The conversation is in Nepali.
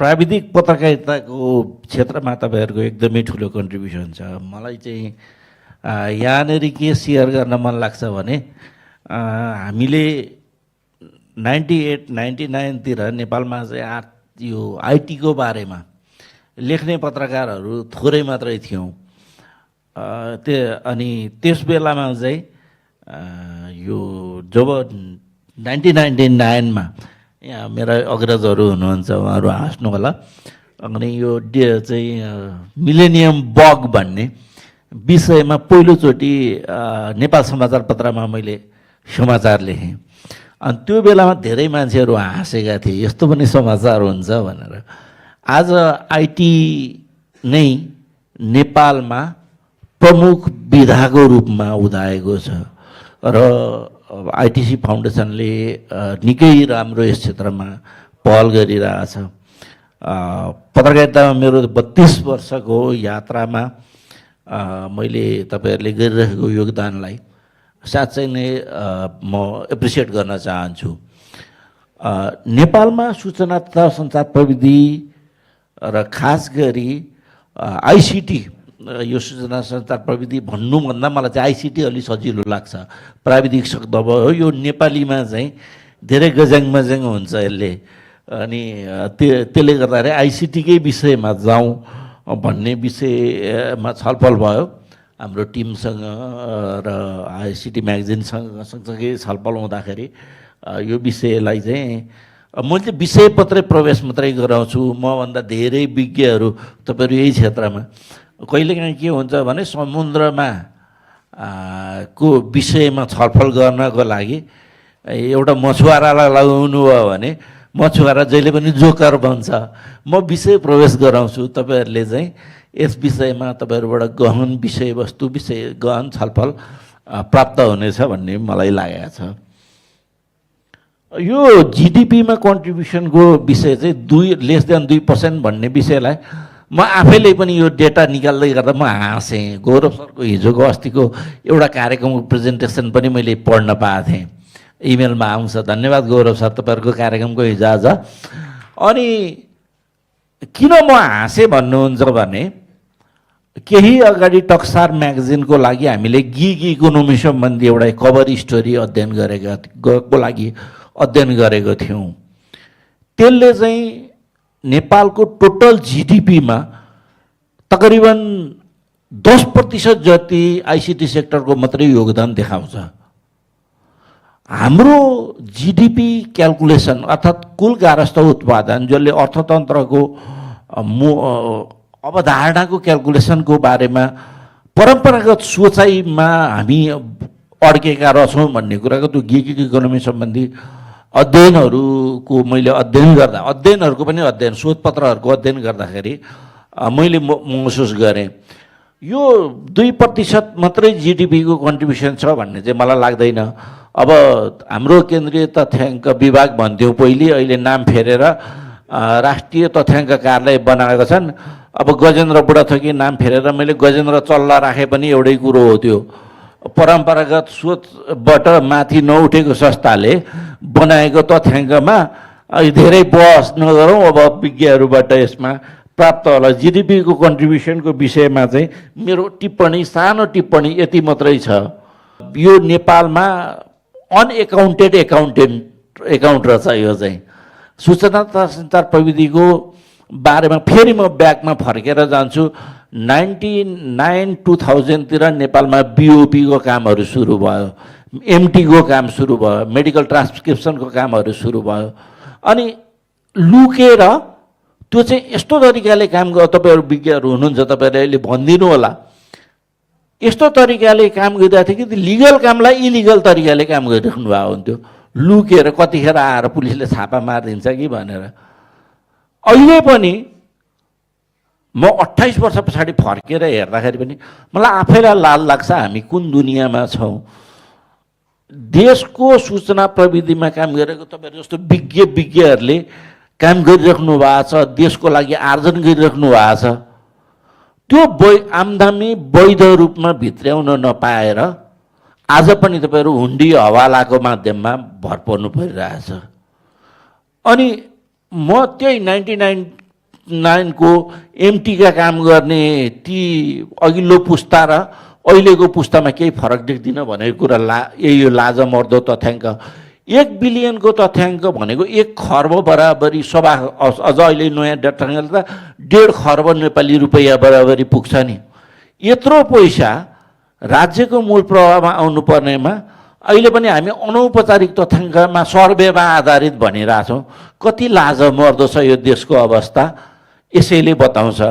प्राविधिक पत्रकारिताको क्षेत्रमा तपाईँहरूको एकदमै ठुलो कन्ट्रिब्युसन छ। मलाई चाहिँ यहाँनिर के सेयर गर्न मन लाग्छ भने हामीले 98-99 तिर नेपालमा चाहिँ यो आइटीको बारेमा लेख्ने पत्रकारहरू थोरै मात्रै थियौँ। अनि त्यस बेलामा चाहिँ यो जब 1999 मा यहाँ मेरा अग्रजहरू हुनुहुन्छ, उहाँहरू हाँस्नु होला। अनि यो चाहिँ मिलेनियम बग भन्ने विषयमा पहिलोचोटि नेपाल समाचार पत्रमा मैले समाचार लेखेँ। अनि त्यो बेलामा धेरै मान्छेहरू हाँसेका थिए, यस्तो पनि समाचार हुन्छ भनेर। आज आइटी नै नेपालमा प्रमुख विधाको रूपमा उदाएको छ र आइटिसी फाउन्डेसनले निकै राम्रो यस क्षेत्रमा पहल गरिरहेछ। पत्रकारितामा मेरो 32 वर्षको यात्रामा मैले तपाईँहरूले गरिरहेको योगदानलाई साँच्चै नै म एप्रिसिएट गर्न चाहन्छु। नेपालमा सूचना तथा सञ्चार प्रविधि र खास गरी आइसिटी, यो सूचना सञ्चार प्रविधि भन्नुभन्दा मलाई चाहिँ आइसिटी अलि सजिलो लाग्छ। प्राविधिक शब्द भयो, यो नेपालीमा चाहिँ धेरै गज्याङ मज्याङ हुन्छ यसले। अनि त्यसले गर्दाखेरि आइसिटीकै विषयमा जाउँ भन्ने विषयमा छलफल भयो हाम्रो टिमसँग र आइसिटी म्यागजिनसँग सँगसँगै छलफल हुँदाखेरि यो विषयलाई चाहिँ मैले चाहिँ विषयपत्रै प्रवेश मात्रै गराउँछु। मभन्दा धेरै विज्ञहरू तपाईँहरू यही क्षेत्रमा, कहिलेकाहीँ के हुन्छ भने समुद्रमा को विषयमा छलफल गर्नको लागि एउटा मछुवारालाई लगाउनु भयो भने मछुवारा जहिले पनि जोकर बन्छ। म विषय प्रवेश गराउँछु, तपाईँहरूले चाहिँ यस विषयमा तपाईँहरूबाट गहन विषयवस्तु गहन छलफल प्राप्त हुनेछ भन्ने मलाई लागेको छ। यो जिडिपीमा कन्ट्रिब्युसनको विषय चाहिँ 2% भन्ने विषयलाई म आफैले पनि यो डेटा निकाल्दै गर्दा म हाँसेँ। गौरव सरको हिजोको अस्तिको एउटा कार्यक्रमको प्रेजेन्टेसन पनि मैले पढ्न पाएको थिएँ, इमेलमा आउँछ। धन्यवाद गौरव सर, तपाईँहरूको कार्यक्रमको हिजो आज। अनि किन म हाँसेँ भन्नुहुन्छ भने केही अगाडि टक्सार म्यागजिनको लागि हामीले गिग इकोनोमी सम्बन्धी एउटा कभर स्टोरी अध्ययन गरेको थियौँ। त्यसले चाहिँ नेपालको टोटल जिडिपीमा तकरिबन 10% जति आइसिटी सेक्टरको मात्रै योगदान देखाउँछ। हाम्रो जिडिपी क्यालकुलेसन अर्थात् कुल गारस्थ उत्पादन, जसले अर्थतन्त्रको अवधारणाको क्यालकुलेसनको बारेमा परम्परागत सोचाइमा हामी अड्केका रहेछौँ भन्ने कुराको त्यो गिग इकोनोमी सम्बन्धी अध्ययनहरूको मैले अध्ययनहरूको पनि शोधपत्रहरूको अध्ययन गर्दाखेरि मैले महसुस गरेँ यो 2% मात्रै जिडिपीको कन्ट्रिब्युसन छ भन्ने चाहिँ मलाई लाग्दैन। अब हाम्रो केन्द्रीय तथ्याङ्क विभाग भन्थ्यौँ पहिले, अहिले नाम फेरेर राष्ट्रिय तथ्याङ्क कार्यालय बनाएका छन्। अब गजेन्द्र बुढाथोकी नाम फेरेर मैले गजेन्द्र चल्ला राखे पनि एउटै कुरो हो। त्यो परम्परागत सोचबाट माथि नउठेको संस्थाले बनाएको तथ्याङ्कमा धेरै बहस नगरौँ। अब विज्ञहरूबाट यसमा प्राप्त होला जिडिपीको कन्ट्रिब्युसनको विषयमा चाहिँ मेरो टिप्पणी, सानो टिप्पणी यति मात्रै छ। यो नेपालमा अनएकाउन्टेड एकाउन्ट रहेछ। यो चाहिँ सूचना तथा सञ्चार प्रविधिको बारेमा फेरि म ब्याकमा फर्केर जान्छु। 99-2000 तिर नेपालमा बिओपीको कामहरू सुरु भयो, एमटीको काम सुरु भयो, मेडिकल ट्रान्सक्रिप्सनको कामहरू सुरु भयो। अनि लुकेर त्यो चाहिँ यस्तो तरिकाले काम गर्यो, तपाईँहरू विज्ञहरू हुनुहुन्छ, तपाईँहरूले अहिले भनिदिनु होला, यस्तो तरिकाले काम गरिरहेको थियो कि लिगल कामलाई इलिगल तरिकाले काम गरिराख्नु भएको हुन्थ्यो। लुकेर कतिखेर आएर पुलिसले छापा मारिदिन्छ कि भनेर। अहिले पनि म 28 वर्ष पछाडि फर्केर हेर्दाखेरि पनि मलाई आफैलाई लाज लाग्छ हामी कुन दुनियाँमा छौँ। देशको सूचना प्रविधिमा काम गरेको तपाईँहरू जस्तो विज्ञहरूले काम गरिराख्नु भएको छ, देशको लागि आर्जन गरिराख्नु भएको छ। त्यो आम्दानी वैध रूपमा भित्र्याउन नपाएर आज पनि तपाईँहरू हुन्डी हवालाको माध्यममा भर पर्नु परिरहेछ। अनि म त्यही 19 एमटीका काम गर्ने ती अघिल्लो पुस्ता र अहिलेको पुस्तामा केही फरक देख्दिनँ भनेको कुरा यही लाजमर्दो तथ्याङ्क। 1 बिलियनको तथ्याङ्क भनेको 1 खर्ब बराबरी सभा अझ अहिले नयाँ तथ्याङ्कले त 1.5 खर्ब नेपाली रुपैयाँ बराबरी पुग्छ नि। यत्रो पैसा राज्यको मूल प्रवाहमा आउनुपर्नेमा अहिले पनि हामी अनौपचारिक तथ्याङ्कमा सर्वेमा आधारित भनिरहेछौँ। कति लाजमर्दो छ यो देशको अवस्था, यसैले बताउँछ।